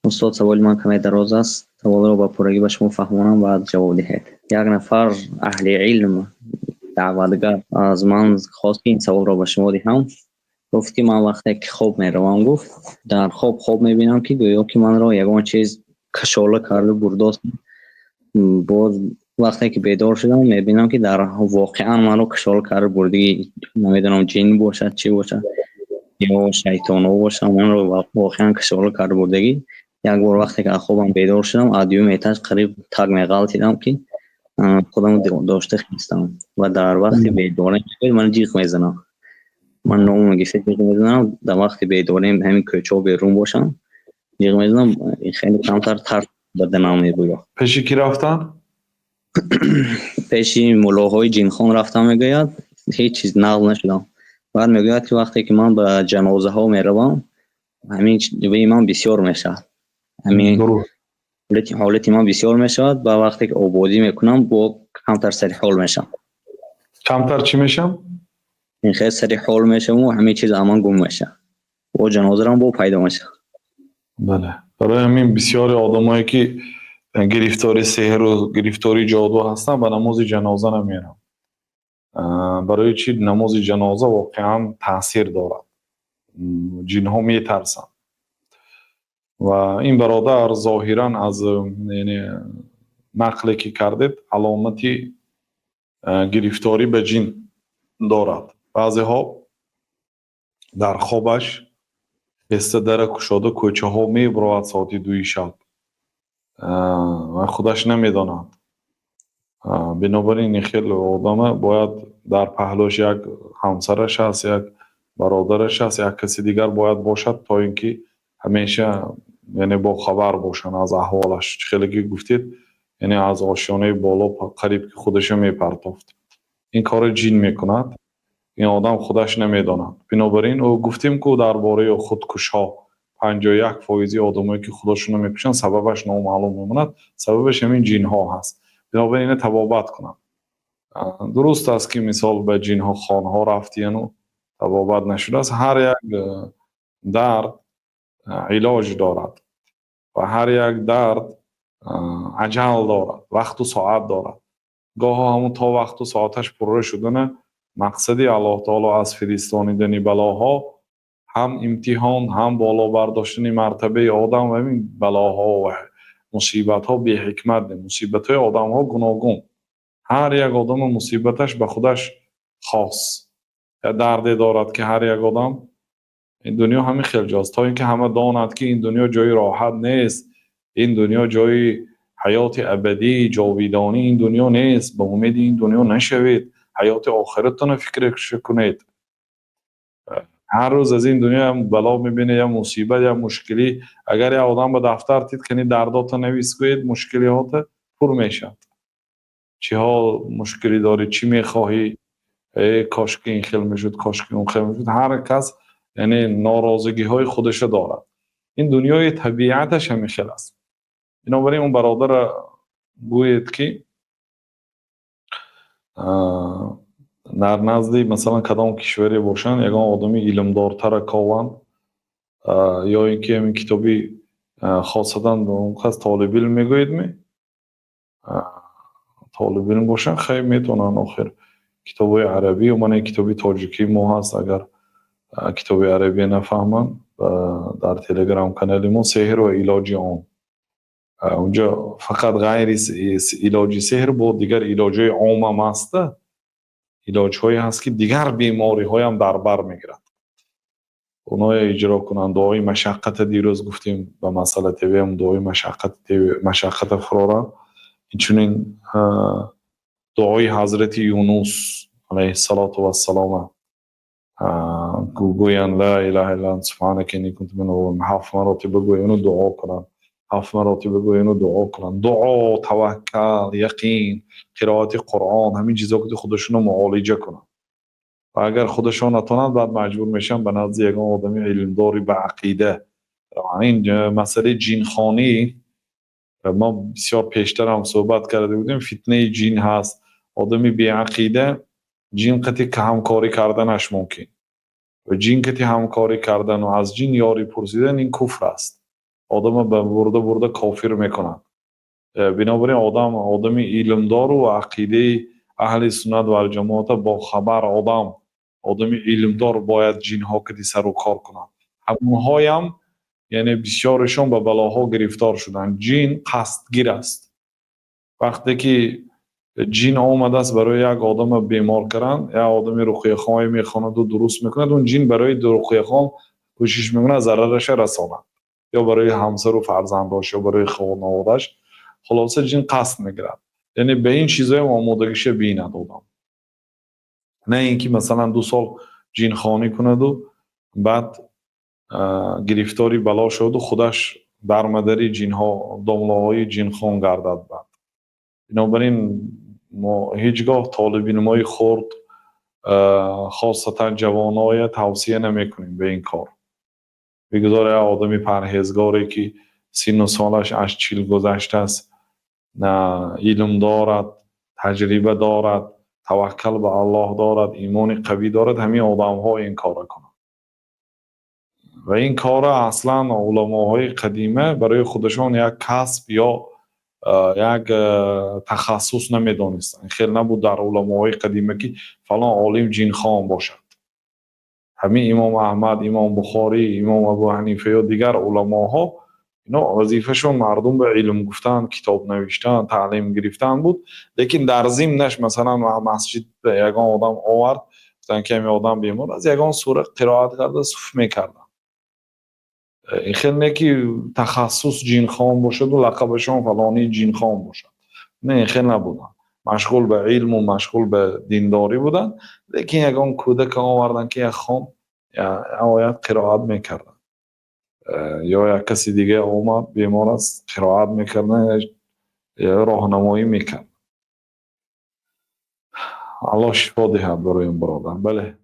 استاد سوال من کمی دراز است. سوال را با پرگی به شما فهمانم و جواب دهید. یک نفر اهل علم دعوتگر از من خواست این سوال را به شما دهم. گفت که من وقتی که خواب میروم، گفت در خواب میبینم که گویا که من را یگان چیز کشاله کرده برده است. باز وقتی که بیدار شدم میبینم که در واقعا من را کشاله کرده برده، نمیدونم جن باشد چی باشد یا شیطان باشد، من را واقعا کشاله کرده بردگی. یک بار وقتی که از خوابم بیدار شدم، ادیو میتاش قریب تگ میغلطیدم که خودم داشته خیستم و در وقتی بیدارم من جیغ میزنم. من نوم گیفت جیغ میزنم. در وقتی بیداریم همین کوچه ها بیرون باشم جیغ میزنم. خیلی کمتر ترس بدنم میگوید. پیشی کی رفتن؟ پیشی ملاهای جنخان رفتم میگوید. هیچ چیز نقل نشدم. بعد میگوید که وقتی که من به جنازه ها میروم همین جوی من بسیار میشه. همین حالتی من بسیار میشود. با وقتی که آبادی میکنم با کمتر سری حال میشم. کمتر چی میشم؟ این خیلی سری حال میشم و همه چیز امان گم میشه و جنازه را با پیدا میشه. بله. برای همین بسیاری آدمایی که گرفتاری سحر و گرفتاری جادو هستن به نماز جنازه نمیرن. برای چی؟ نماز جنازه واقعا تاثیر دارد. جن ها میترسن و این برادر ظاهرا از یعنی نقلی که کردید علامتی گرفتاری به جن دارد. بعضی ها در خوابش بسته در کشاده کوچه ها میبرود ساعت 2 شب و خودش نمیداند. بنابراین خیلی آدم باید در پهلوش یک همسرش هست، یک برادرش هست، یک کسی دیگر باید باشد تا اینکه همیشه یعنی با خبر باشن از احوالش. خیلی که گفتید یعنی از آشیانه بالا قریب که خودش میپرتافت. این کار جین میکند. این آدم خودش نمیداند. بنابراین او گفتیم که درباره خودکشا 51% آدمایی که خودشون میکشن سببش نامعلوم میموند. سببش همین جین ها هست. بنابراین تبابت کنن. درست است که مثال به جین ها خانه ها رفتین و تبابت نشده است. هر یک درد علاج دارد و هر یک درد اجل دارد، وقت و ساعت دارد. گاه همون تا وقت و ساعتش پره شدن مقصدی الله تعالی از فرستانیدن بلاها هم امتحان، هم بالا برداشتن مرتبه آدم و این بلاها و مصیبت ها بی حکمت. مصیبت های آدم ها گوناگون. هر یک آدم مصیبتش به خودش خاص. دردی دارد که هر یک آدم این دنیا همین خیلی جاست. تا اینکه همه داند که این دنیا جای راحت نیست، این دنیا جای حیات ابدی جاویدانی این دنیا نیست. به امید این دنیا نشوید، حیات آخرتتون فکرش کنید. هر روز از این دنیا هم بلا میبینه، یا مصیبت یا مشکلی. اگر یه آدم به دفتر تید کنی دردات نویس کنید، مشکلیات پر میشد. چی ها مشکلی داری، چی میخواهی، کاش که این خیلی میشد، کاش که اون خیلی میشد. هر کس یعنی ناراضگی های خودش دارد. این دنیای طبیعتش همین خیلی است. بنابراین اون برادر گوید که در نزدی مثلا کدام کشوری باشن یگان آدمی علمدارتر کاون یا اینکه همین کتابی خاصتا به اون کس طالب علم میگوید می طالب علم باشن خیلی میتونن آخر کتابای عربی و من کتابی تاجیکی ما هست. اگر کتاب عربی نفهمن در تلگرام کانال ما سحر و علاج عام، اونجا فقط غیر علاج سحر بود، دیگر علاج عام هم هست. علاج هایی هست که دیگر بیماری های هم در بر میگیرد. اونا اجرا کنند. دعای مشقت دیروز گفتیم به مسئله تیوی هم دعای مشقت فرارا. اینچنین دعای حضرت یونس علیه السلام گویان لا اله الا انت سبحانك انی کنت من الظالمین 7 مراتب بگوین و دعا کنن. 7 مراتب بگوین و دعا کنن. دعا، توکل، یقین، قرائت قرآن، همین چیزا که خودشون رو معالجه کنن. و اگر خودشون نتونن بعد مجبور میشن به نزد یک آدمی علمداری به عقیده. این مسئله جینخانی ما بسیار پیشتر هم صحبت کرده بودیم. فتنه جین هست. آدمی بی عقیده جین قطعی که همکاری کردنش ممکن و جین که همکاری کردن و از جین یاری پرسیدن این کفر است. آدم به برده کافر میکنند. بنابراین آدم علمدار و عقیده اهل سنت و الجماعت با خبر آدم علمدار باید جنها که سر و کار کنند. همونها هم یعنی بسیارشون به بلاها گرفتار شدند. جن قصدگیر است. وقتی که جن آمده است برای یک آدم بیمار کردن، یا آدم رقیه خانه میخواند و درست میکند، اون جن برای رقیه خان کوشش میکنه ضررش رساند، یا برای همسر و فرزنداش یا برای خانواده‌اش. خلاصه جن قصد میگیرد. یعنی به این چیزای آمادگیش بیند آدم، نه اینکه مثلا 2 سال جن خانی کند و بعد گرفتاری بلا شد و خودش برمداری جنها داملاهای جن خان گردد. بعد بنابراین ما هیچگاه طالبین مای خرد خاصتا جوانای توصیه نمی کنیم به این کار. بگذاره آدمی پرهیزگاری که سن و سالش از 40 گذشته است، نه علم دارد، تجربه دارد، توکل به الله دارد، ایمان قوی دارد، همین آدم ها این کار کنند. و این کار اصلا علماهای قدیمه برای خودشان یک کسب یا یک تخصص نمیدانستند. خیلی نبود در علماهای قدیمه که فلان عالم جن خان باشد. همین امام احمد، امام بخاری، امام ابو حنیفه یا دیگر علماها، اینا وظیفهشون مردم به علم گفتن، کتاب نوشتن، تعلیم گرفتن بود. لیکن در ضمنش مثلا مسجد به یگان آدم آورد، گفتن که همین آدم بیمار از یگان سوره قرائت کرده صف میکردن. این خیلی نه که تخصص جن خان باشد و لقبشون فلانی جن خان باشد. نه، این خیلی نبودن. مشغول به علم و مشغول به دینداری بودن. لیکن یگان کودک آوردن که یک خان یا آیت قرائت میکردن، یا یک کسی دیگه اومد بیمار است قرائت میکردن یا راهنمایی میکرد. الله شفا دهد برای این برادر. بله.